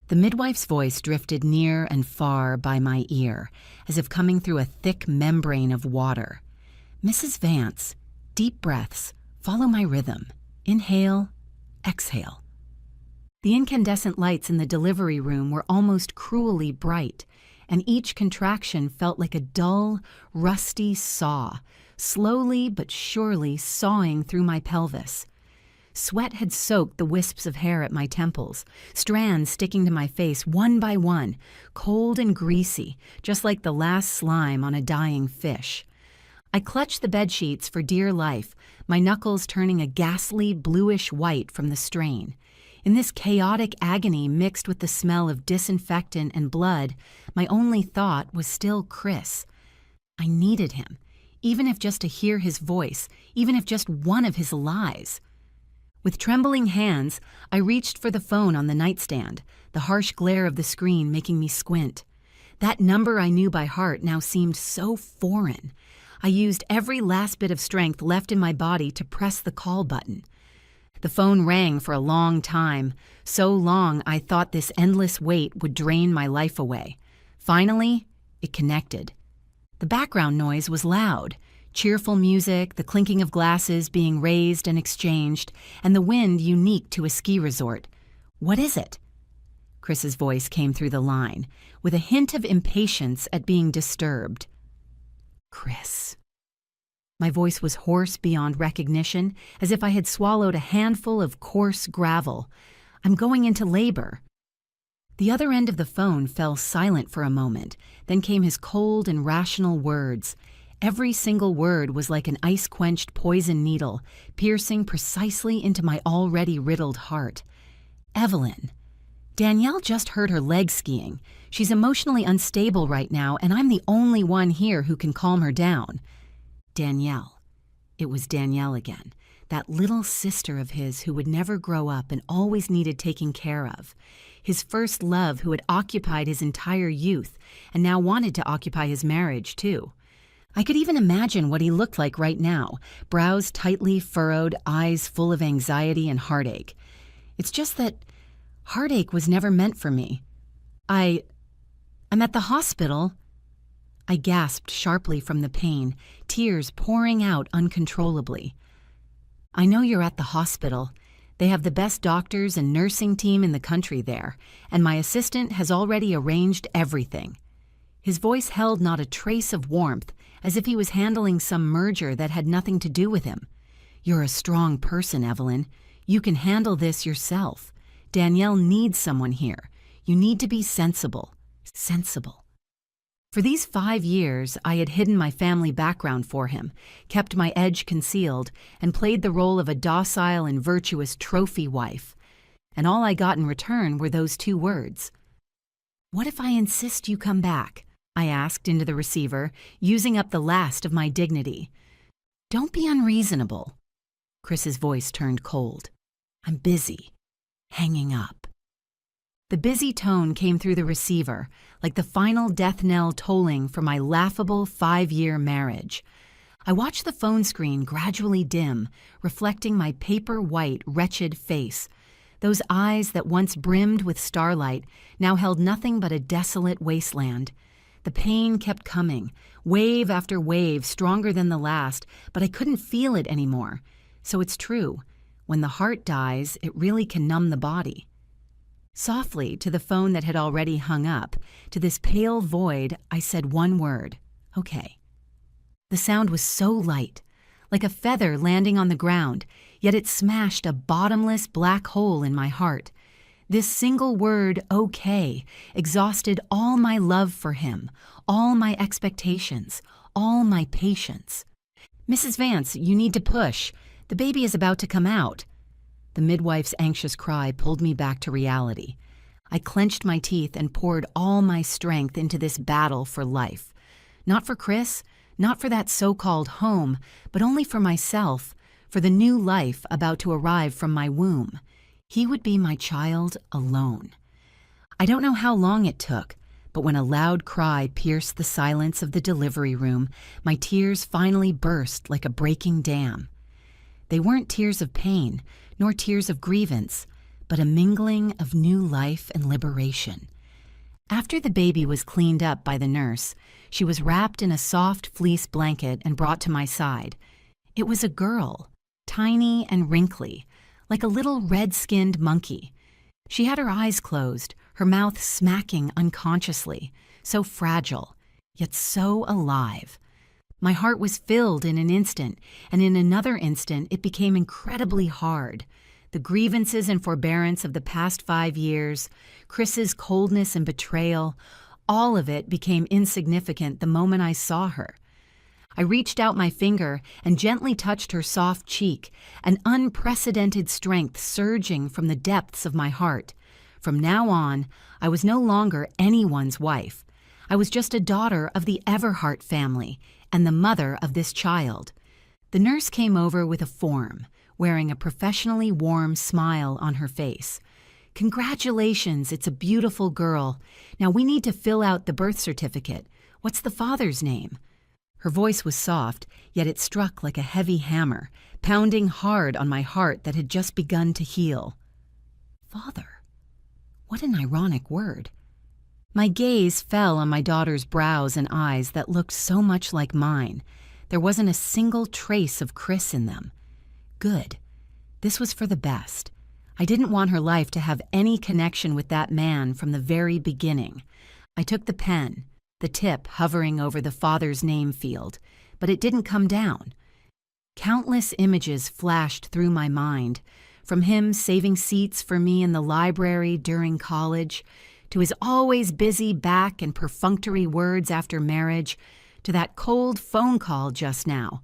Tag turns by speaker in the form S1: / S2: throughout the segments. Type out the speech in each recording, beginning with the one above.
S1: The midwife's voice drifted near and far by my ear, as if coming through a thick membrane of water. "Mrs. Vance, deep breaths, follow my rhythm. Inhale, exhale." The incandescent lights in the delivery room were almost cruelly bright, and each contraction felt like a dull, rusty saw, slowly but surely sawing through my pelvis. Sweat had soaked the wisps of hair at my temples, strands sticking to my face one by one, cold and greasy, just like the last slime on a dying fish. I clutched the bedsheets for dear life, my knuckles turning a ghastly bluish white from the strain. In this chaotic agony mixed with the smell of disinfectant and blood, my only thought was still Chris. I needed him, even if just to hear his voice, even if just one of his lies. With trembling hands, I reached for the phone on the nightstand, the harsh glare of the screen making me squint. That number I knew by heart now seemed so foreign. I used every last bit of strength left in my body to press the call button. The phone rang for a long time, so long I thought this endless wait would drain my life away. Finally, it connected. The background noise was loud. Cheerful music, the clinking of glasses being raised and exchanged, and the wind unique to a ski resort. "What is it?" Chris's voice came through the line, with a hint of impatience at being disturbed. "Chris." My voice was hoarse beyond recognition, as if I had swallowed a handful of coarse gravel. "I'm going into labor." The other end of the phone fell silent for a moment, then came his cold and rational words. Every single word was like an ice-quenched poison needle, piercing precisely into my already riddled heart. "Evelyn, Danielle just hurt her leg skiing. She's emotionally unstable right now, and I'm the only one here who can calm her down." Danielle. It was Danielle again, that little sister of his who would never grow up and always needed taking care of. His first love who had occupied his entire youth and now wanted to occupy his marriage, too. I could even imagine what he looked like right now, brows tightly furrowed, eyes full of anxiety and heartache. It's just that heartache was never meant for me. I'm at the hospital." I gasped sharply from the pain, tears pouring out uncontrollably. "I know you're at the hospital. They have the best doctors and nursing team in the country there, and my assistant has already arranged everything." His voice held not a trace of warmth, as if he was handling some merger that had nothing to do with him. "You're a strong person, Evelyn. You can handle this yourself. Danielle needs someone here. You need to be sensible. Sensible." For these 5 years, I had hidden my family background for him, kept my edge concealed, and played the role of a docile and virtuous trophy wife. And all I got in return were those 2 words. "What if I insist you come back?" I asked into the receiver, using up the last of my dignity. "Don't be unreasonable." Chris's voice turned cold. "I'm busy." Hanging up. The busy tone came through the receiver, like the final death knell tolling for my laughable 5-year marriage. I watched the phone screen gradually dim, reflecting my paper-white, wretched face. Those eyes that once brimmed with starlight now held nothing but a desolate wasteland. The pain kept coming, wave after wave, stronger than the last, but I couldn't feel it anymore. So it's true. When the heart dies, it really can numb the body. Softly, to the phone that had already hung up, to this pale void, I said one word, "Okay." The sound was so light, like a feather landing on the ground, yet it smashed a bottomless black hole in my heart. This single word, "okay," exhausted all my love for him, all my expectations, all my patience. "Mrs. Vance, you need to push. The baby is about to come out." The midwife's anxious cry pulled me back to reality. I clenched my teeth and poured all my strength into this battle for life. Not for Chris, not for that so-called home, but only for myself, for the new life about to arrive from my womb. He would be my child alone. I don't know how long it took, but when a loud cry pierced the silence of the delivery room, my tears finally burst like a breaking dam. They weren't tears of pain, nor tears of grievance, but a mingling of new life and liberation. After the baby was cleaned up by the nurse, she was wrapped in a soft fleece blanket and brought to my side. It was a girl, tiny and wrinkly, like a little red-skinned monkey. She had her eyes closed, her mouth smacking unconsciously, so fragile, yet so alive. My heart was filled in an instant, and in another instant it became incredibly hard. The grievances and forbearance of the past 5 years, Chris's coldness and betrayal, all of it became insignificant the moment I saw her. I reached out my finger and gently touched her soft cheek, an unprecedented strength surging from the depths of my heart. From now on, I was no longer anyone's wife. I was just a daughter of the Everhart family and the mother of this child. The nurse came over with a form, wearing a professionally warm smile on her face. "Congratulations, it's a beautiful girl. Now we need to fill out the birth certificate. What's the father's name?" Her voice was soft, yet it struck like a heavy hammer, pounding hard on my heart that had just begun to heal. Father. What an ironic word. My gaze fell on my daughter's brows and eyes that looked so much like mine. There wasn't a single trace of Chris in them. Good. This was for the best. I didn't want her life to have any connection with that man from the very beginning. I took the pen, the tip hovering over the father's name field, but it didn't come down. Countless images flashed through my mind, from him saving seats for me in the library during college, to his always busy back and perfunctory words after marriage, to that cold phone call just now.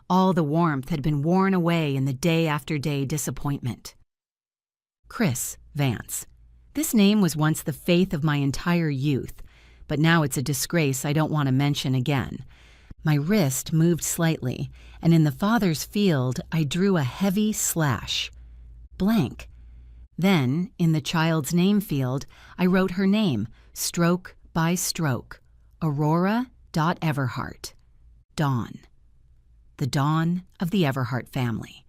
S1: All the warmth had been worn away in the day-after-day disappointment. Chris Vance. This name was once the faith of my entire youth, but now it's a disgrace I don't want to mention again. My wrist moved slightly, and in the father's field I drew a heavy slash. Blank. Then, in the child's name field, I wrote her name, stroke by stroke, Aurora.Everhart. Dawn. The dawn of the Everhart family,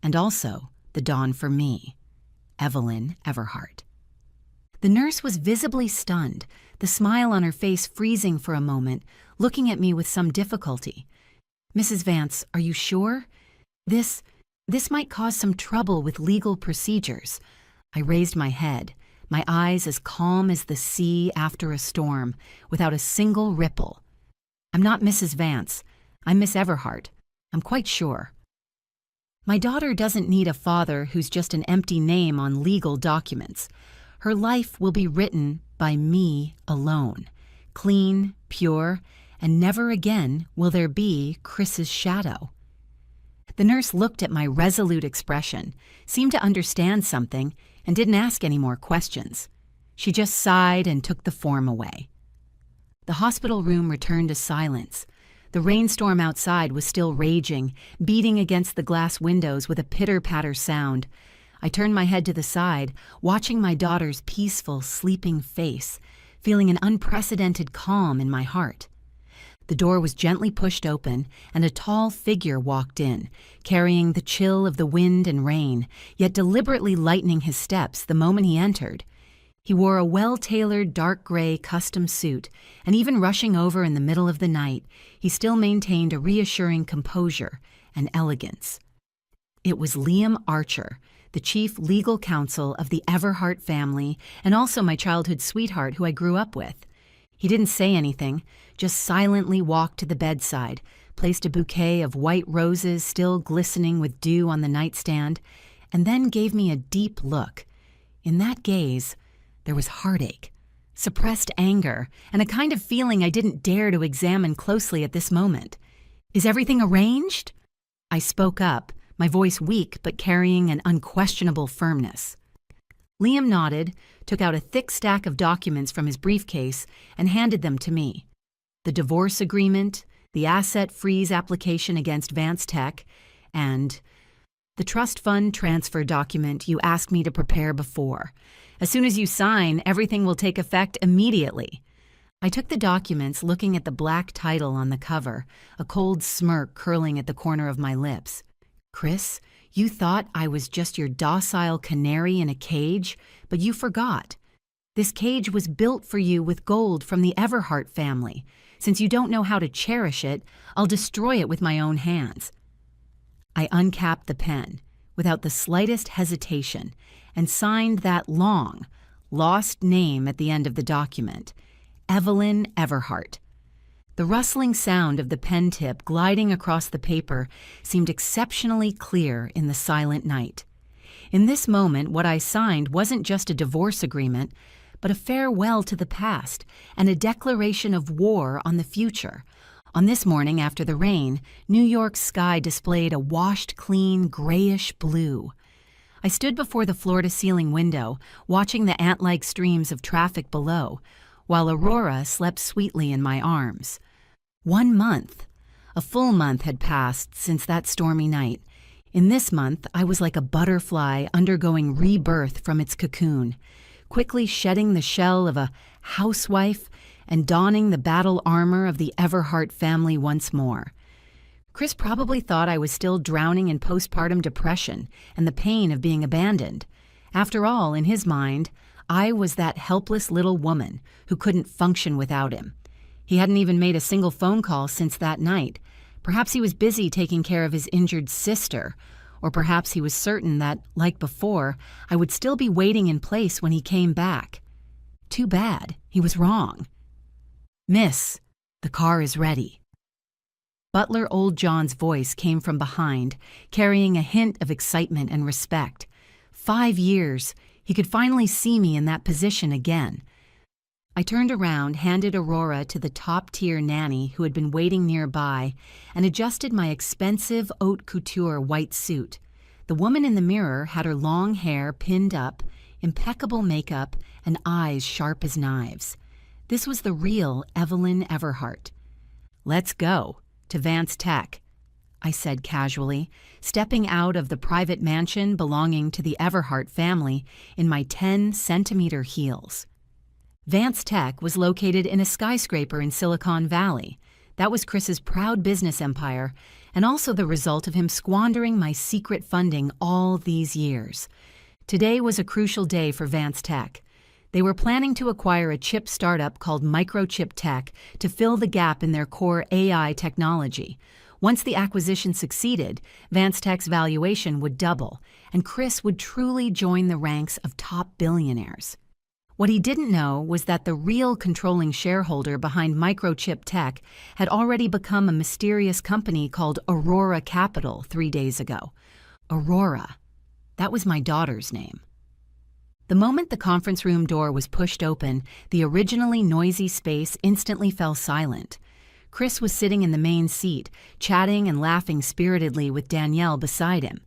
S1: and also the dawn for me, Evelyn Everhart. The nurse was visibly stunned, the smile on her face freezing for a moment, looking at me with some difficulty. "Mrs. Vance, are you sure? This might cause some trouble with legal procedures." I raised my head, my eyes as calm as the sea after a storm, without a single ripple. "I'm not Mrs. Vance. I'm Miss Everhart. I'm quite sure." My daughter doesn't need a father who's just an empty name on legal documents. Her life will be written by me alone, clean, pure, and never again will there be Chris's shadow. The nurse looked at my resolute expression, seemed to understand something, and didn't ask any more questions. She just sighed and took the form away. The hospital room returned to silence. The rainstorm outside was still raging, beating against the glass windows with a pitter-patter sound. I turned my head to the side, watching my daughter's peaceful, sleeping face, feeling an unprecedented calm in my heart. The door was gently pushed open, and a tall figure walked in, carrying the chill of the wind and rain, yet deliberately lightening his steps the moment he entered. He wore a well-tailored dark gray custom suit, and even rushing over in the middle of the night, he still maintained a reassuring composure and elegance. It was Liam Archer, the chief legal counsel of the Everhart family, and also my childhood sweetheart who I grew up with. He didn't say anything, just silently walked to the bedside, placed a bouquet of white roses still glistening with dew on the nightstand, and then gave me a deep look. In that gaze, there was heartache, suppressed anger, and a kind of feeling I didn't dare to examine closely at this moment. "Is everything arranged?" I spoke up, my voice weak but carrying an unquestionable firmness. Liam nodded, took out a thick stack of documents from his briefcase, and handed them to me. The divorce agreement, the asset freeze application against Vance Tech, and the trust fund transfer document you asked me to prepare before. As soon as you sign, everything will take effect immediately. I took the documents, looking at the black title on the cover, a cold smirk curling at the corner of my lips. "Chris, You thought I was just your docile canary in a cage, but you forgot. This cage was built for you with gold from the Everhart family. Since you don't know how to cherish it, I'll destroy it with my own hands." I uncapped the pen, without the slightest hesitation, and signed that long, lost name at the end of the document, Evelyn Everhart. The rustling sound of the pen tip gliding across the paper seemed exceptionally clear in the silent night. In this moment, what I signed wasn't just a divorce agreement, but a farewell to the past and a declaration of war on the future. On this morning after the rain, New York's sky displayed a washed clean grayish blue. I stood before the floor-to-ceiling window, watching the ant-like streams of traffic below, while Aurora slept sweetly in my arms. 1 month. A full month had passed since that stormy night. In this month, I was like a butterfly undergoing rebirth from its cocoon, quickly shedding the shell of a housewife and donning the battle armor of the Everhart family once more. Chris probably thought I was still drowning in postpartum depression and the pain of being abandoned. After all, in his mind, I was that helpless little woman who couldn't function without him. He hadn't even made a single phone call since that night. Perhaps he was busy taking care of his injured sister, or perhaps he was certain that, like before, I would still be waiting in place when he came back. Too bad. He was wrong. "Miss, the car is ready." Butler Old John's voice came from behind, carrying a hint of excitement and respect. 5 years, he could finally see me in that position again. I turned around, handed Aurora to the top-tier nanny who had been waiting nearby, and adjusted my expensive haute couture white suit. The woman in the mirror had her long hair pinned up, impeccable makeup, and eyes sharp as knives. This was the real Evelyn Everhart. "Let's go. To Vance Tech," I said casually, stepping out of the private mansion belonging to the Everhart family in my 10-centimeter heels. Vance Tech was located in a skyscraper in Silicon Valley. That was Chris's proud business empire, and also the result of him squandering my secret funding all these years. Today was a crucial day for Vance Tech. They were planning to acquire a chip startup called Microchip Tech to fill the gap in their core AI technology. Once the acquisition succeeded, Vance Tech's valuation would double, and Chris would truly join the ranks of top billionaires. What he didn't know was that the real controlling shareholder behind Microchip Tech had already become a mysterious company called Aurora Capital 3 days ago. Aurora. That was my daughter's name. The moment the conference room door was pushed open, the originally noisy space instantly fell silent. Chris was sitting in the main seat, chatting and laughing spiritedly with Danielle beside him.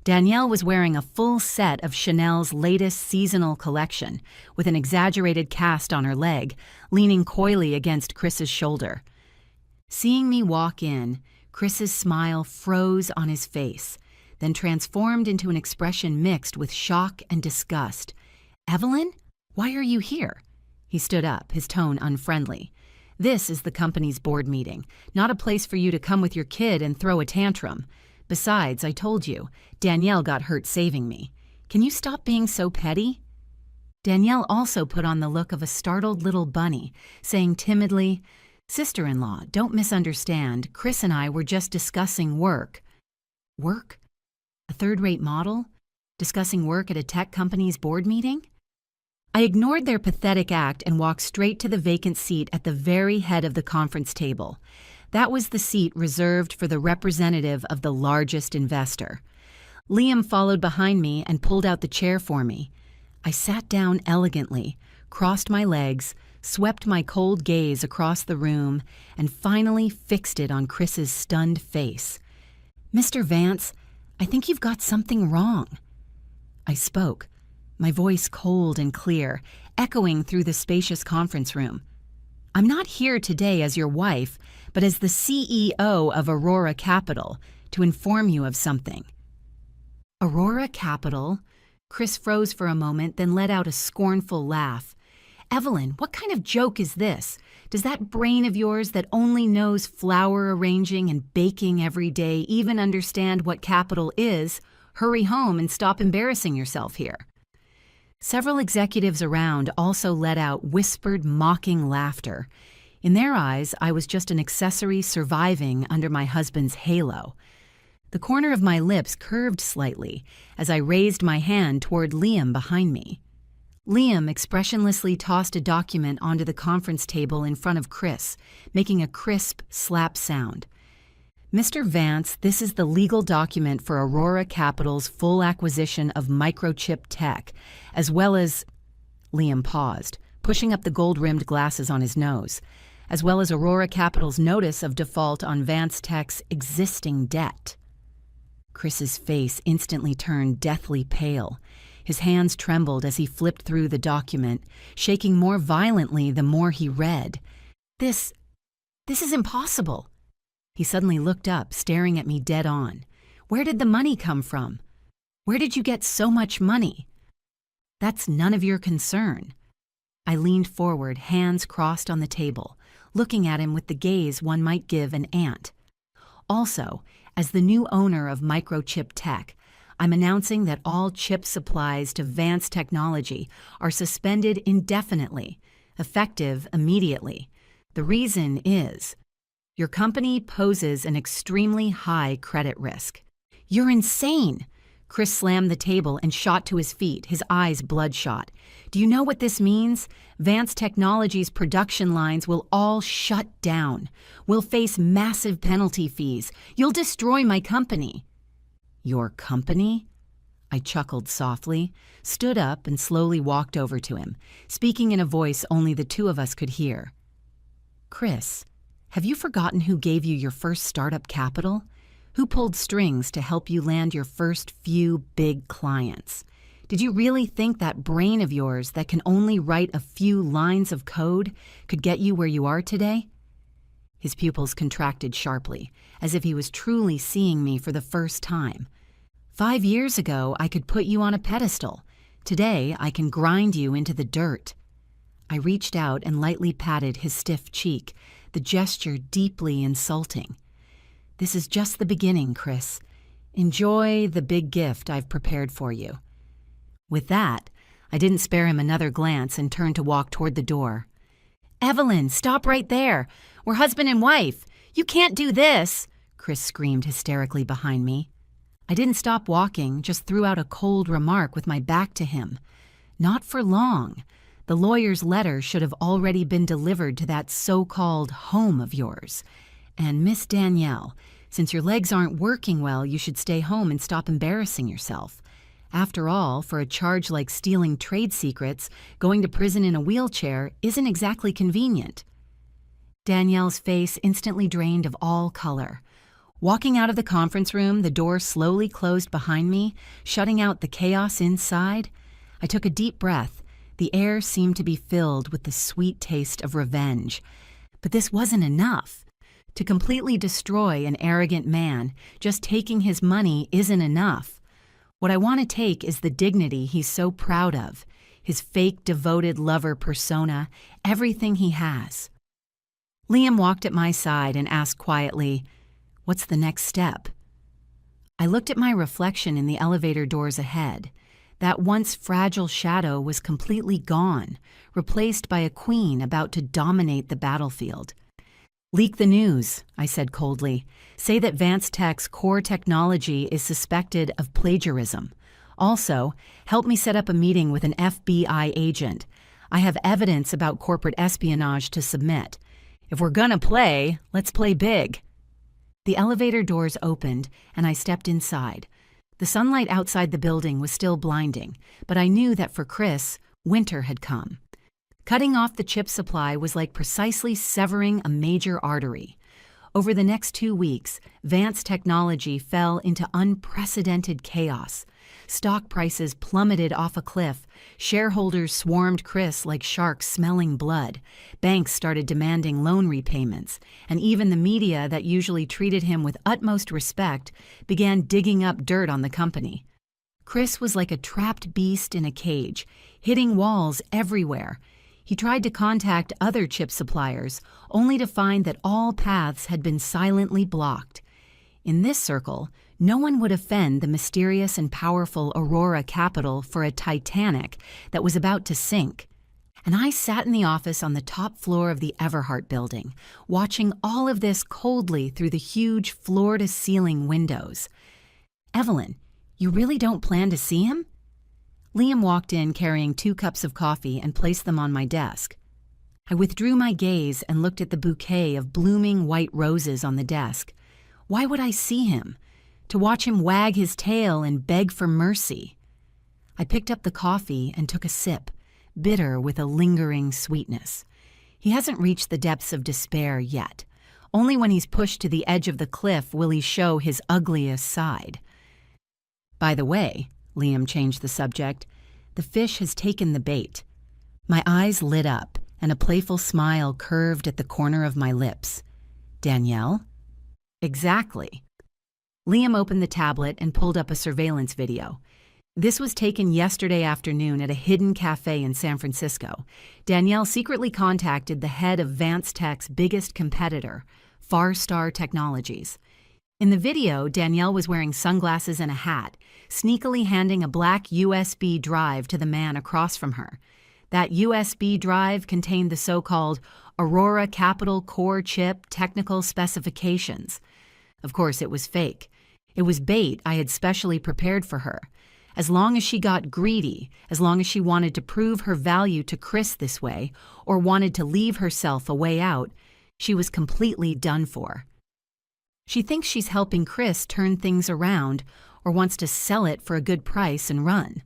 S1: Danielle was wearing a full set of Chanel's latest seasonal collection, with an exaggerated cast on her leg, leaning coyly against Chris's shoulder. Seeing me walk in, Chris's smile froze on his face, then transformed into an expression mixed with shock and disgust. "Evelyn, why are you here?" He stood up, his tone unfriendly. "This is the company's board meeting, not a place for you to come with your kid and throw a tantrum. Besides, I told you, Danielle got hurt saving me. Can you stop being so petty?" Danielle also put on the look of a startled little bunny, saying timidly, "Sister-in-law, don't misunderstand. Chris and I were just discussing work." "Work? A third-rate model? Discussing work at a tech company's board meeting?" I ignored their pathetic act and walked straight to the vacant seat at the very head of the conference table. That was the seat reserved for the representative of the largest investor. Liam followed behind me and pulled out the chair for me. I sat down elegantly, crossed my legs, swept my cold gaze across the room, and finally fixed it on Chris's stunned face. "Mr. Vance, I think you've got something wrong." I spoke, my voice cold and clear, echoing through the spacious conference room. "I'm not here today as your wife, but as the CEO of Aurora Capital, to inform you of something." "Aurora Capital?" Chris froze for a moment, then let out a scornful laugh. "Evelyn, what kind of joke is this? Does that brain of yours that only knows flower arranging and baking every day even understand what capital is, Hurry home and stop embarrassing yourself here." Several executives around also let out whispered, mocking laughter. In their eyes, I was just an accessory surviving under my husband's halo. The corner of my lips curved slightly as I raised my hand toward Liam behind me. Liam expressionlessly tossed a document onto the conference table in front of Chris, making a crisp slap sound. "Mr. Vance, this is the legal document for Aurora Capital's full acquisition of microchip tech, as well as—" Liam paused, pushing up the gold-rimmed glasses on his nose, "as well as Aurora Capital's notice of default on Vance Tech's existing debt." Chris's face instantly turned deathly pale. His hands trembled as he flipped through the document, shaking more violently the more he read. This is impossible." He suddenly looked up, staring at me dead on. "Where did the money come from? Where did you get so much money?" "That's none of your concern." I leaned forward, hands crossed on the table, looking at him with the gaze one might give an ant. "Also, as the new owner of Microchip Tech, I'm announcing that all chip supplies to Vance Technology are suspended indefinitely, effective immediately. The reason is, your company poses an extremely high credit risk." "You're insane!" Chris slammed the table and shot to his feet, his eyes bloodshot. "Do you know what this means? Vance Technology's production lines will all shut down. We'll face massive penalty fees. You'll destroy my company." "Your company?" I chuckled softly, stood up, and slowly walked over to him, speaking in a voice only the two of us could hear. "Chris, have you forgotten who gave you your first startup capital? Who pulled strings to help you land your first few big clients? Did you really think that brain of yours that can only write a few lines of code could get you where you are today?" His pupils contracted sharply, as if he was truly seeing me for the first time. 5 years ago, I could put you on a pedestal. Today, I can grind you into the dirt." I reached out and lightly patted his stiff cheek, the gesture deeply insulting. "This is just the beginning, Chris. Enjoy the big gift I've prepared for you." With that, I didn't spare him another glance and turned to walk toward the door. "Evelyn, stop right there. We're husband and wife. You can't do this," Chris screamed hysterically behind me. I didn't stop walking, just threw out a cold remark with my back to him. "Not for long. The lawyer's letter should have already been delivered to that so-called home of yours. And Miss Danielle, since your legs aren't working well, you should stay home and stop embarrassing yourself. After all, for a charge like stealing trade secrets, going to prison in a wheelchair isn't exactly convenient." Danielle's face instantly drained of all color. Walking out of the conference room, the door slowly closed behind me, shutting out the chaos inside. I took a deep breath. The air seemed to be filled with the sweet taste of revenge. But this wasn't enough. To completely destroy an arrogant man, just taking his money isn't enough. What I want to take is the dignity he's so proud of, his fake devoted lover persona, everything he has. Liam walked at my side and asked quietly, "What's the next step?" I looked at my reflection in the elevator doors ahead. That once fragile shadow was completely gone, replaced by a queen about to dominate the battlefield. "Leak the news," I said coldly. "Say that Vance Tech's core technology is suspected of plagiarism. Also, help me set up a meeting with an FBI agent. I have evidence about corporate espionage to submit. If we're gonna play, let's play big." The elevator doors opened, and I stepped inside. The sunlight outside the building was still blinding, but I knew that for Chris, winter had come. Cutting off the chip supply was like precisely severing a major artery. Over the next 2 weeks, Vance Technology fell into unprecedented chaos. Stock prices plummeted off a cliff, shareholders swarmed Chris like sharks smelling blood, banks started demanding loan repayments, and even the media that usually treated him with utmost respect began digging up dirt on the company. Chris was like a trapped beast in a cage, hitting walls everywhere. He tried to contact other chip suppliers, only to find that all paths had been silently blocked. In this circle, No one would offend the mysterious and powerful Aurora Capital for a Titanic that was about to sink. And I sat in the office on the top floor of the Everhart building, watching all of this coldly through the huge floor-to-ceiling windows. "Evelyn, you really don't plan to see him?" Liam walked in carrying 2 cups of coffee and placed them on my desk. I withdrew my gaze and looked at the bouquet of blooming white roses on the desk. Why would I see him? To watch him wag his tail and beg for mercy. I picked up the coffee and took a sip, bitter with a lingering sweetness. He hasn't reached the depths of despair yet. Only when he's pushed to the edge of the cliff will he show his ugliest side. "By the way," Liam changed the subject, "the fish has taken the bait." My eyes lit up, and a playful smile curved at the corner of my lips. "Danielle?" "Exactly." Liam opened the tablet and pulled up a surveillance video. This was taken yesterday afternoon at a hidden cafe in San Francisco. Danielle secretly contacted the head of Vance Tech's biggest competitor, Farstar Technologies. In the video, Danielle was wearing sunglasses and a hat, sneakily handing a black USB drive to the man across from her. That USB drive contained the so-called Aurora Capital Core Chip Technical Specifications. Of course, it was fake. It was bait I had specially prepared for her. As long as she got greedy, as long as she wanted to prove her value to Chris this way, or wanted to leave herself a way out, she was completely done for. She thinks she's helping Chris turn things around, or wants to sell it for a good price and run.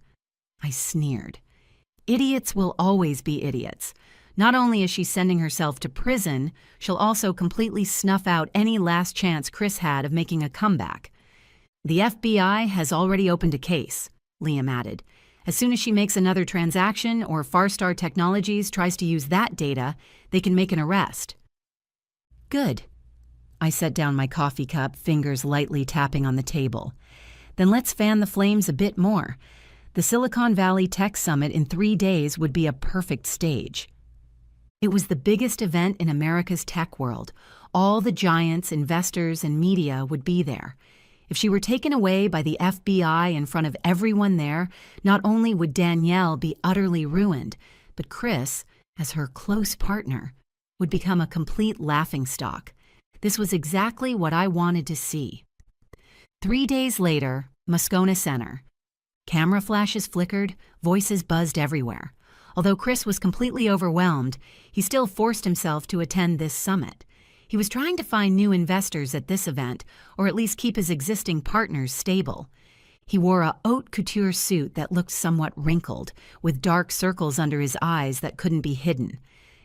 S1: I sneered. Idiots will always be idiots. Not only is she sending herself to prison, she'll also completely snuff out any last chance Chris had of making a comeback. "The FBI has already opened a case," Liam added. "As soon as she makes another transaction or Farstar Technologies tries to use that data, they can make an arrest." "Good." I set down my coffee cup, fingers lightly tapping on the table. "Then let's fan the flames a bit more. The Silicon Valley Tech Summit in 3 days would be a perfect stage." It was the biggest event in America's tech world. All the giants, investors, and media would be there. If she were taken away by the FBI in front of everyone there, not only would Danielle be utterly ruined, but Chris, as her close partner, would become a complete laughingstock. This was exactly what I wanted to see. 3 days later, Moscona Center. Camera flashes flickered, voices buzzed everywhere. Although Chris was completely overwhelmed, he still forced himself to attend this summit. He was trying to find new investors at this event, or at least keep his existing partners stable. He wore a haute couture suit that looked somewhat wrinkled, with dark circles under his eyes that couldn't be hidden.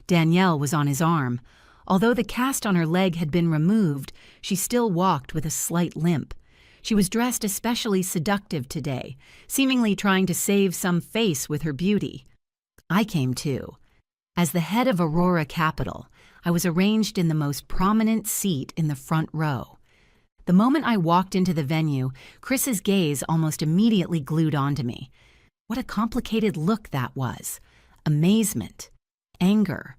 S1: Danielle was on his arm. Although the cast on her leg had been removed, she still walked with a slight limp. She was dressed especially seductive today, seemingly trying to save some face with her beauty. I came too. As the head of Aurora Capital, I was arranged in the most prominent seat in the front row. The moment I walked into the venue, Chris's gaze almost immediately glued onto me. What a complicated look that was. Amazement, anger,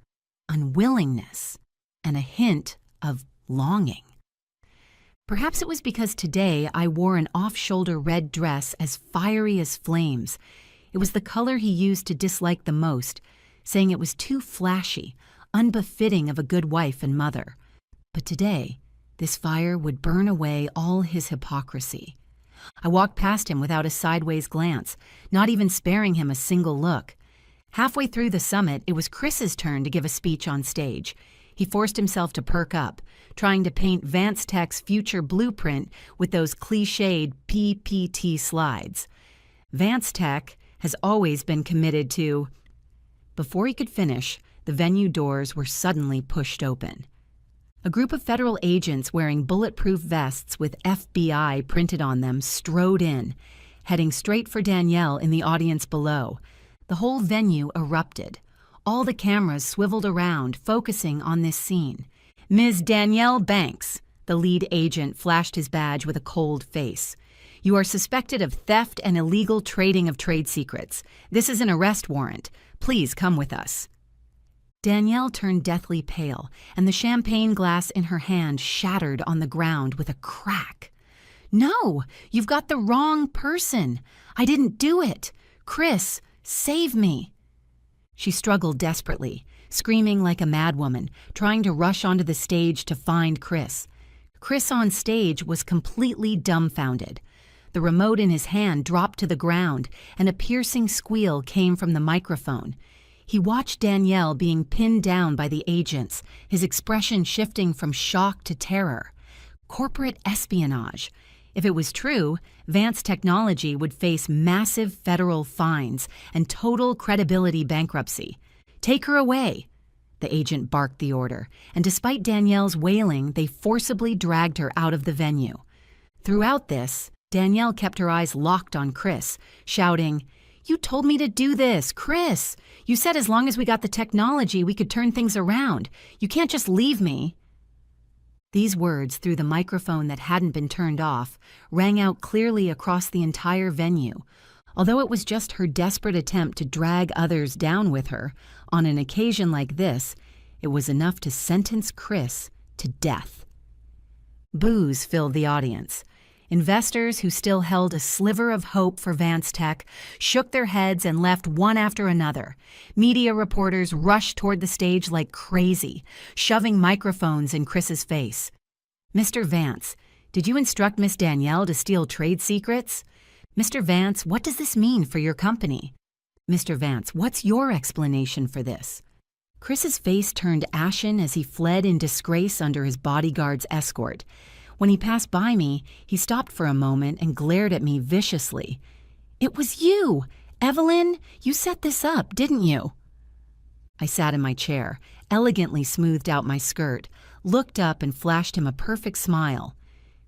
S1: unwillingness, and a hint of longing. Perhaps it was because today I wore an off-shoulder red dress as fiery as flames. It was the color he used to dislike the most, saying it was too flashy, unbefitting of a good wife and mother. But today, this fire would burn away all his hypocrisy. I walked past him without a sideways glance, not even sparing him a single look. Halfway through the summit, it was Chris's turn to give a speech on stage. He forced himself to perk up, trying to paint Vance Tech's future blueprint with those cliched PPT slides. Vance Tech has always been committed to... Before he could finish, the venue doors were suddenly pushed open. A group of federal agents wearing bulletproof vests with FBI printed on them strode in, heading straight for Danielle in the audience below. The whole venue erupted. All the cameras swiveled around, focusing on this scene. "Ms. Danielle Banks," the lead agent flashed his badge with a cold face. "You are suspected of theft and illegal trading of trade secrets. This is an arrest warrant. Please come with us." Danielle turned deathly pale, and the champagne glass in her hand shattered on the ground with a crack. No, you've got the wrong person. I didn't do it. Chris, save me. She struggled desperately, screaming like a madwoman, trying to rush onto the stage to find Chris. Chris on stage was completely dumbfounded. The remote in his hand dropped to the ground, and a piercing squeal came from the microphone. He watched Danielle being pinned down by the agents, his expression shifting from shock to terror. Corporate espionage. If it was true, Vance Technology would face massive federal fines and total credibility bankruptcy. Take her away. The agent barked the order, and despite Danielle's wailing, they forcibly dragged her out of the venue. Throughout this, Danielle kept her eyes locked on Chris, shouting, "You told me to do this, Chris! You said as long as we got the technology, we could turn things around. You can't just leave me." These words, through the microphone that hadn't been turned off, rang out clearly across the entire venue. Although it was just her desperate attempt to drag others down with her, on an occasion like this, it was enough to sentence Chris to death. Boos filled the audience. Investors who still held a sliver of hope for Vance Tech shook their heads and left one after another. Media reporters rushed toward the stage like crazy, shoving microphones in Chris's face. "Mr. Vance, did you instruct Miss Danielle to steal trade secrets? Mr. Vance, what does this mean for your company? Mr. Vance, what's your explanation for this?" Chris's face turned ashen as he fled in disgrace under his bodyguard's escort. When he passed by me, he stopped for a moment and glared at me viciously. "It was you! Evelyn, you set this up, didn't you?" I sat in my chair, elegantly smoothed out my skirt, looked up and flashed him a perfect smile.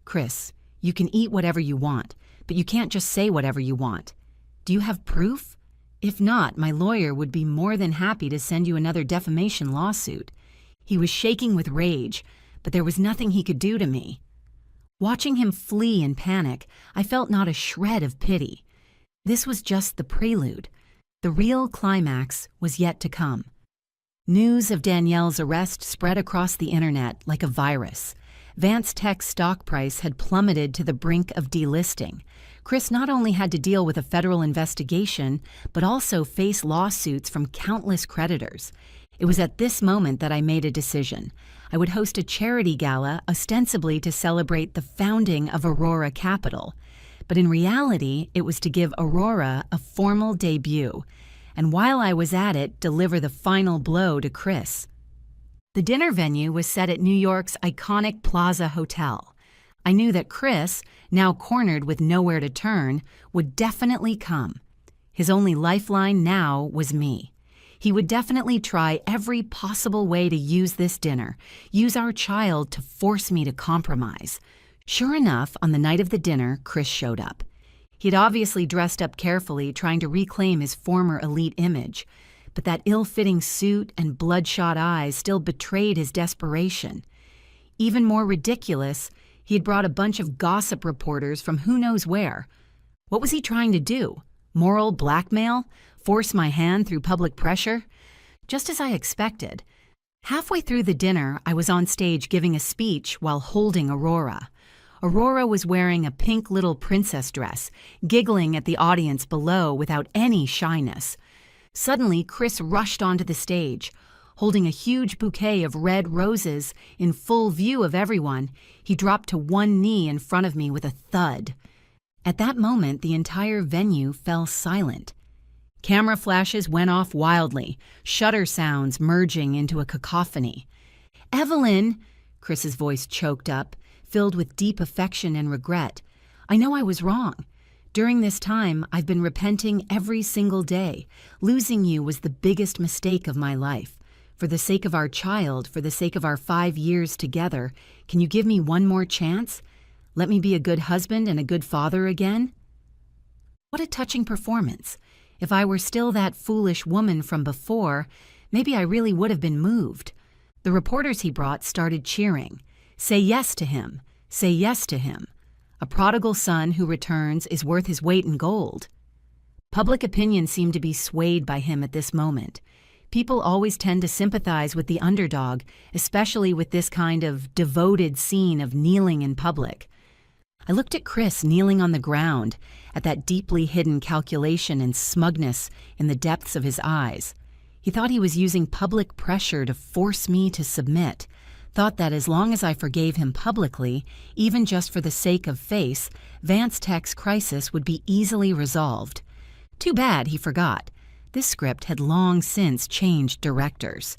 S1: "Chris, you can eat whatever you want, but you can't just say whatever you want. Do you have proof? If not, my lawyer would be more than happy to send you another defamation lawsuit." He was shaking with rage, but there was nothing he could do to me. Watching him flee in panic, I felt not a shred of pity. This was just the prelude. The real climax was yet to come. News of Danielle's arrest spread across the internet like a virus. Vance Tech's stock price had plummeted to the brink of delisting. Chris not only had to deal with a federal investigation, but also face lawsuits from countless creditors. It was at this moment that I made a decision. I would host a charity gala ostensibly to celebrate the founding of Aurora Capital. But in reality, it was to give Aurora a formal debut, and while I was at it, deliver the final blow to Chris. The dinner venue was set at New York's iconic Plaza Hotel. I knew that Chris, now cornered with nowhere to turn, would definitely come. His only lifeline now was me. He would definitely try every possible way to use this dinner, use our child to force me to compromise. Sure enough, on the night of the dinner, Chris showed up. He'd obviously dressed up carefully, trying to reclaim his former elite image, but that ill-fitting suit and bloodshot eyes still betrayed his desperation. Even more ridiculous, he had brought a bunch of gossip reporters from who knows where. What was he trying to do? Moral blackmail? Force my hand through public pressure? Just as I expected. Halfway through the dinner, I was on stage giving a speech while holding Aurora. Aurora was wearing a pink little princess dress, giggling at the audience below without any shyness. Suddenly, Chris rushed onto the stage. Holding a huge bouquet of red roses in full view of everyone, he dropped to one knee in front of me with a thud. At that moment, the entire venue fell silent. Camera flashes went off wildly, shutter sounds merging into a cacophony. "Evelyn," Chris's voice choked up, filled with deep affection and regret. "I know I was wrong. During this time, I've been repenting every single day. Losing you was the biggest mistake of my life. For the sake of our child, for the sake of our 5 years together, can you give me one more chance? Let me be a good husband and a good father again?" What a touching performance. If I were still that foolish woman from before, maybe I really would have been moved. The reporters he brought started cheering. Say yes to him. Say yes to him. A prodigal son who returns is worth his weight in gold. Public opinion seemed to be swayed by him at this moment. People always tend to sympathize with the underdog, especially with this kind of devoted scene of kneeling in public. I looked at Chris kneeling on the ground, at that deeply hidden calculation and smugness in the depths of his eyes. He thought he was using public pressure to force me to submit, thought that as long as I forgave him publicly, even just for the sake of face, Vance Tech's crisis would be easily resolved. Too bad he forgot. This script had long since changed directors.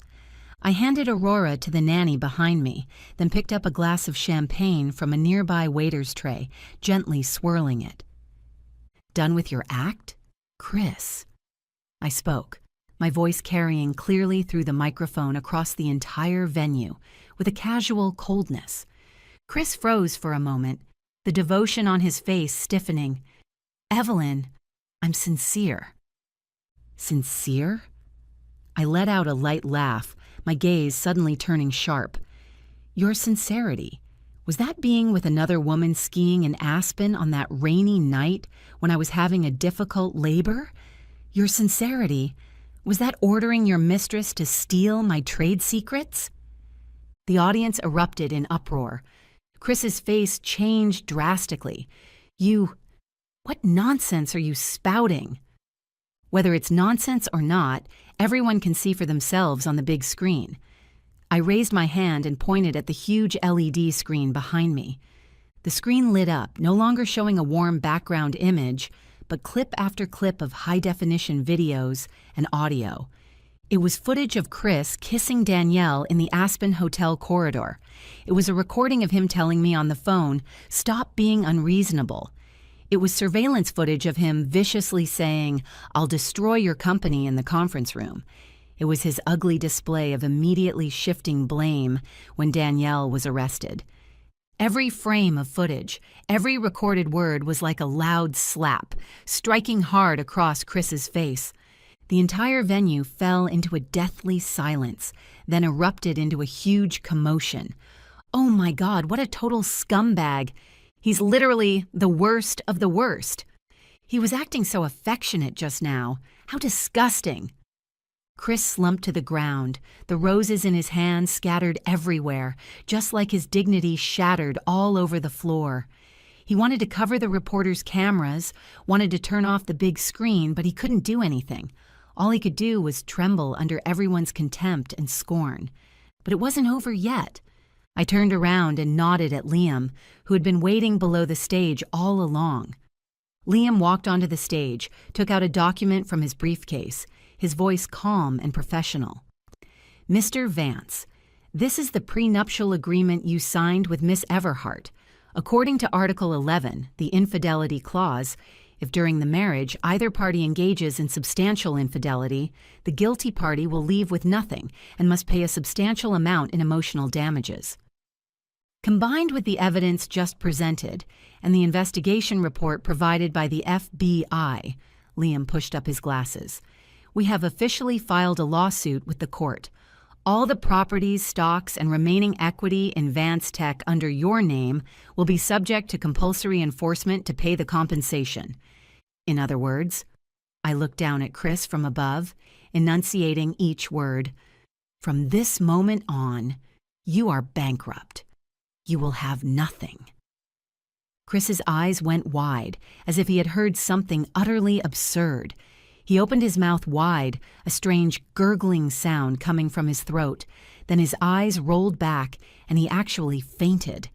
S1: I handed Aurora to the nanny behind me, then picked up a glass of champagne from a nearby waiter's tray, gently swirling it. "Done with your act, Chris?" I spoke, my voice carrying clearly through the microphone across the entire venue, with a casual coldness. Chris froze for a moment, the devotion on his face stiffening. "Evelyn, I'm sincere." "Sincere?" I let out a light laugh, my gaze suddenly turning sharp. "Your sincerity, was that being with another woman skiing in Aspen on that rainy night when I was having a difficult labor? Your sincerity, was that ordering your mistress to steal my trade secrets?" The audience erupted in uproar. Chris's face changed drastically. What nonsense are you spouting?" "Whether it's nonsense or not, everyone can see for themselves on the big screen." I raised my hand and pointed at the huge LED screen behind me. The screen lit up, no longer showing a warm background image, but clip after clip of high-definition videos and audio. It was footage of Chris kissing Danielle in the Aspen Hotel corridor. It was a recording of him telling me on the phone, "Stop being unreasonable." It was surveillance footage of him viciously saying, "I'll destroy your company," in the conference room. It was his ugly display of immediately shifting blame when Danielle was arrested. Every frame of footage, every recorded word was like a loud slap, striking hard across Chris's face. The entire venue fell into a deathly silence, then erupted into a huge commotion. "Oh my God, what a total scumbag! He's literally the worst of the worst. He was acting so affectionate just now. How disgusting!" Chris slumped to the ground, the roses in his hands scattered everywhere, just like his dignity shattered all over the floor. He wanted to cover the reporters' cameras, wanted to turn off the big screen, but he couldn't do anything. All he could do was tremble under everyone's contempt and scorn. But it wasn't over yet. I turned around and nodded at Liam, who had been waiting below the stage all along. Liam walked onto the stage, took out a document from his briefcase, his voice calm and professional. "Mr. Vance, this is the prenuptial agreement you signed with Miss Everhart. According to Article 11, the infidelity clause, if during the marriage either party engages in substantial infidelity, the guilty party will leave with nothing and must pay a substantial amount in emotional damages." Combined with the evidence just presented and the investigation report provided by the FBI, Liam pushed up his glasses, we have officially filed a lawsuit with the court. All the properties, stocks, and remaining equity in Vance Tech under your name will be subject to compulsory enforcement to pay the compensation. In other words, I looked down at Chris from above, enunciating each word. "From this moment on, you are bankrupt. You will have nothing." Chris's eyes went wide, as if he had heard something utterly absurd. He opened his mouth wide, a strange gurgling sound coming from his throat. Then his eyes rolled back, and he actually fainted.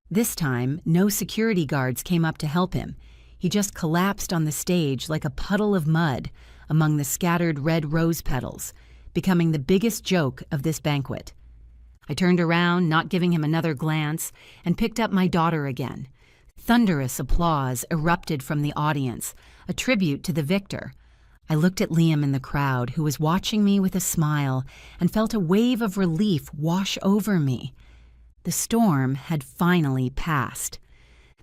S1: This time, no security guards came up to help him. He just collapsed on the stage like a puddle of mud among the scattered red rose petals, becoming the biggest joke of this banquet. I turned around, not giving him another glance, and picked up my daughter again. Thunderous applause erupted from the audience, a tribute to the victor. I looked at Liam in the crowd, who was watching me with a smile, and felt a wave of relief wash over me. The storm had finally passed.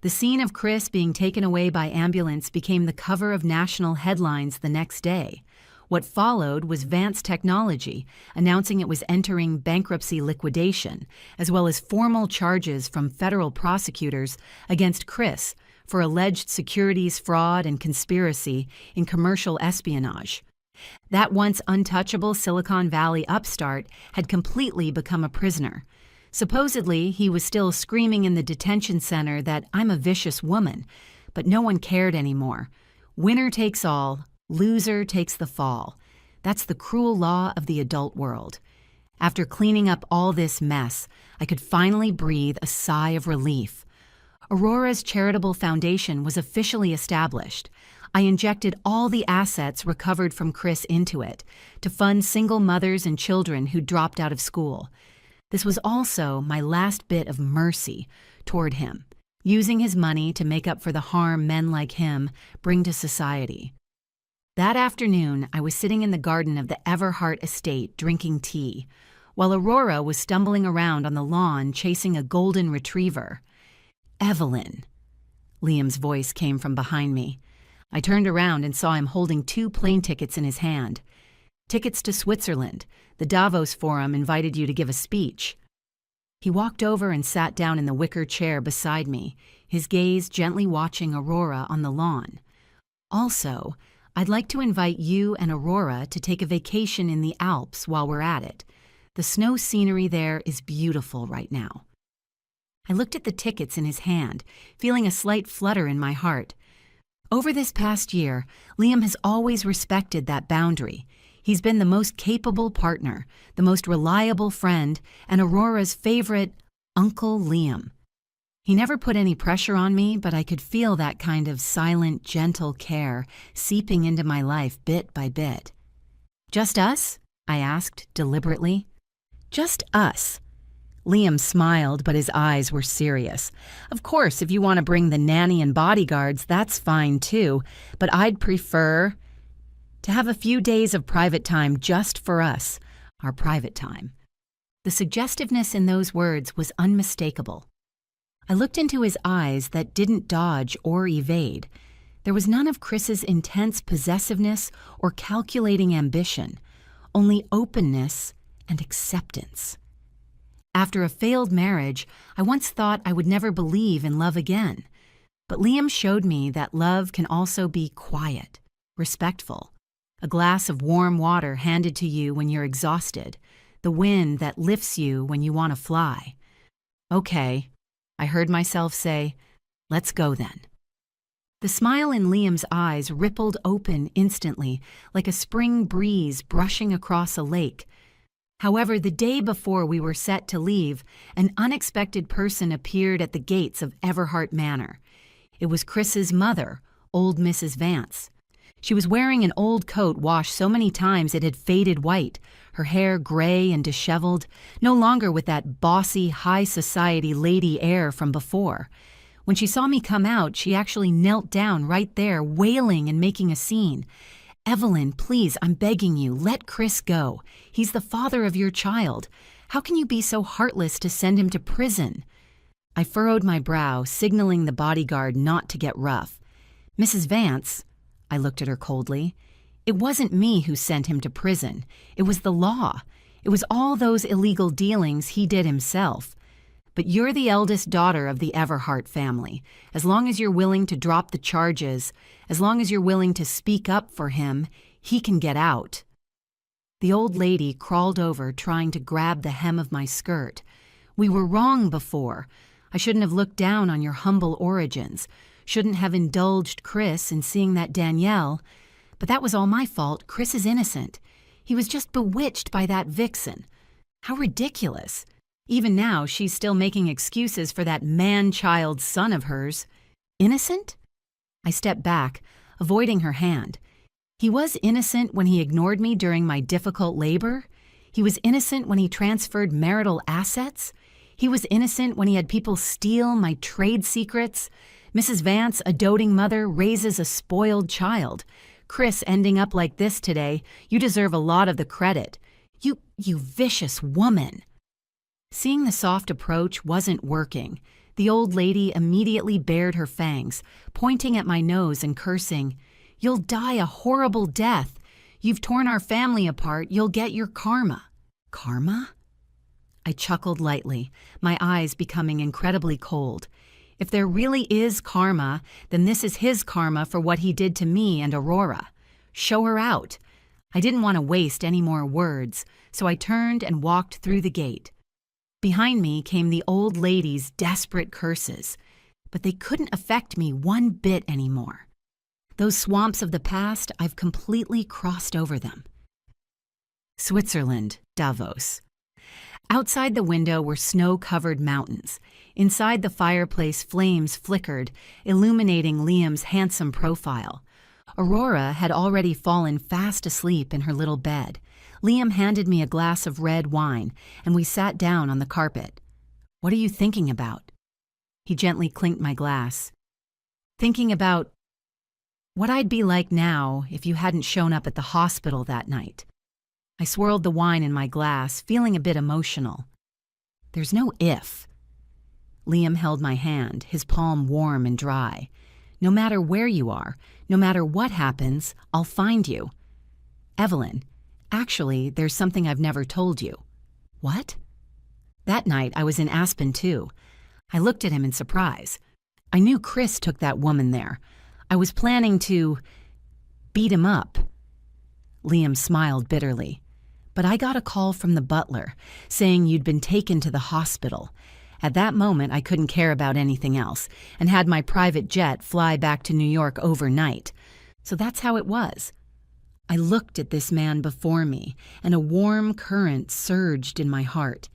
S1: The scene of Chris being taken away by ambulance became the cover of national headlines the next day. What followed was Vance Technology announcing it was entering bankruptcy liquidation, as well as formal charges from federal prosecutors against Chris for alleged securities fraud and conspiracy in commercial espionage. That once untouchable Silicon Valley upstart had completely become a prisoner. Supposedly, he was still screaming in the detention center that I'm a vicious woman, but no one cared anymore. Winner takes all, loser takes the fall. That's the cruel law of the adult world. After cleaning up all this mess, I could finally breathe a sigh of relief. Aurora's charitable foundation was officially established. I injected all the assets recovered from Chris into it to fund single mothers and children who dropped out of school. This was also my last bit of mercy toward him, using his money to make up for the harm men like him bring to society. That afternoon, I was sitting in the garden of the Everhart estate drinking tea, while Aurora was stumbling around on the lawn chasing a golden retriever. "Evelyn," Liam's voice came from behind me. I turned around and saw him holding 2 plane tickets in his hand. "Tickets to Switzerland. The Davos Forum invited you to give a speech." He walked over and sat down in the wicker chair beside me, his gaze gently watching Aurora on the lawn. "Also, I'd like to invite you and Aurora to take a vacation in the Alps while we're at it. The snow scenery there is beautiful right now." I looked at the tickets in his hand, feeling a slight flutter in my heart. Over this past year, Liam has always respected that boundary. He's been the most capable partner, the most reliable friend, and Aurora's favorite, Uncle Liam. He never put any pressure on me, but I could feel that kind of silent, gentle care seeping into my life bit by bit. "Just us?" I asked deliberately. "Just us." Liam smiled, but his eyes were serious. "Of course, if you want to bring the nanny and bodyguards, that's fine too, but I'd prefer to have a few days of private time just for us, our private time." The suggestiveness in those words was unmistakable. I looked into his eyes that didn't dodge or evade. There was none of Chris's intense possessiveness or calculating ambition, only openness and acceptance. After a failed marriage, I once thought I would never believe in love again. But Liam showed me that love can also be quiet, respectful. A glass of warm water handed to you when you're exhausted. The wind that lifts you when you want to fly. "Okay," I heard myself say, "let's go then." The smile in Liam's eyes rippled open instantly, like a spring breeze brushing across a lake. However, the day before we were set to leave, an unexpected person appeared at the gates of Everhart Manor. It was Chris's mother, old Mrs. Vance. She was wearing an old coat washed so many times it had faded white, her hair gray and disheveled, no longer with that bossy, high society lady air from before. When she saw me come out, she actually knelt down right there, wailing and making a scene. "Evelyn, please, I'm begging you, let Chris go. He's the father of your child. How can you be so heartless to send him to prison?" I furrowed my brow, signaling the bodyguard not to get rough. "Mrs. Vance," I looked at her coldly, "it wasn't me who sent him to prison. It was the law. It was all those illegal dealings he did himself. But you're the eldest daughter of the Everhart family. As long as you're willing to drop the charges, as long as you're willing to speak up for him, he can get out." The old lady crawled over, trying to grab the hem of my skirt. "We were wrong before. I shouldn't have looked down on your humble origins, shouldn't have indulged Chris in seeing that Danielle. But that was all my fault. Chris is innocent. He was just bewitched by that vixen. How ridiculous. Even now, she's still making excuses for that man-child son of hers. Innocent?" I stepped back, avoiding her hand. He was innocent when he ignored me during my difficult labor. He was innocent when he transferred marital assets. He was innocent when he had people steal my trade secrets. Mrs. Vance, a doting mother, raises a spoiled child. Chris ending up like this today, you deserve a lot of the credit. You vicious woman." Seeing the soft approach wasn't working, the old lady immediately bared her fangs, pointing at my nose and cursing, "You'll die a horrible death. You've torn our family apart. You'll get your karma." "Karma?" I chuckled lightly, my eyes becoming incredibly cold. If there really is karma, then this is his karma for what he did to me and Aurora. Show her out. I didn't want to waste any more words, so I turned and walked through the gate. Behind me came the old lady's desperate curses, but they couldn't affect me one bit anymore. Those swamps of the past, I've completely crossed over them. Switzerland, Davos. Outside the window were snow-covered mountains. Inside the fireplace, flames flickered, illuminating Liam's handsome profile. Aurora had already fallen fast asleep in her little bed. Liam handed me a glass of red wine, and we sat down on the carpet. "What are you thinking about?" He gently clinked my glass. "Thinking about what I'd be like now if you hadn't shown up at the hospital that night." I swirled the wine in my glass, feeling a bit emotional. "There's no if." Liam held my hand, his palm warm and dry. "No matter where you are, no matter what happens, I'll find you. Evelyn, actually, there's something I've never told you." "What?" "That night, I was in Aspen, too." I looked at him in surprise. "I knew Chris took that woman there. I was planning to beat him up." Liam smiled bitterly. "But I got a call from the butler, saying you'd been taken to the hospital. At that moment, I couldn't care about anything else, and had my private jet fly back to New York overnight. So that's how it was." I looked at this man before me, and a warm current surged in my heart.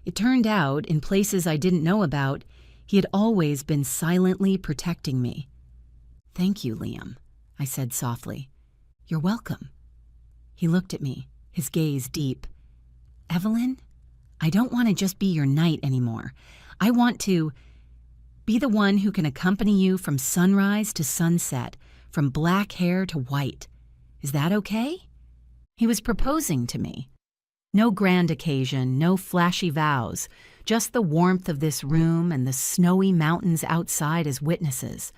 S1: It turned out, in places I didn't know about, he had always been silently protecting me. "Thank you, Liam," I said softly. "You're welcome." He looked at me, his gaze deep. "Evelyn, I don't want to just be your knight anymore. I want to be the one who can accompany you from sunrise to sunset, from black hair to white. Is that okay?" He was proposing to me. No grand occasion, no flashy vows, just the warmth of this room and the snowy mountains outside as witnesses.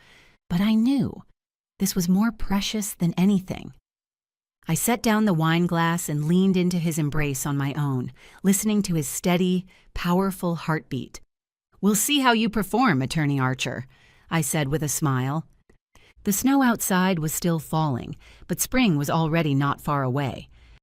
S1: But I knew this was more precious than anything. I set down the wine glass and leaned into his embrace on my own, listening to his steady, powerful heartbeat. "We'll see how you perform, Attorney Archer," I said with a smile. The snow outside was still falling, but spring was already not far away.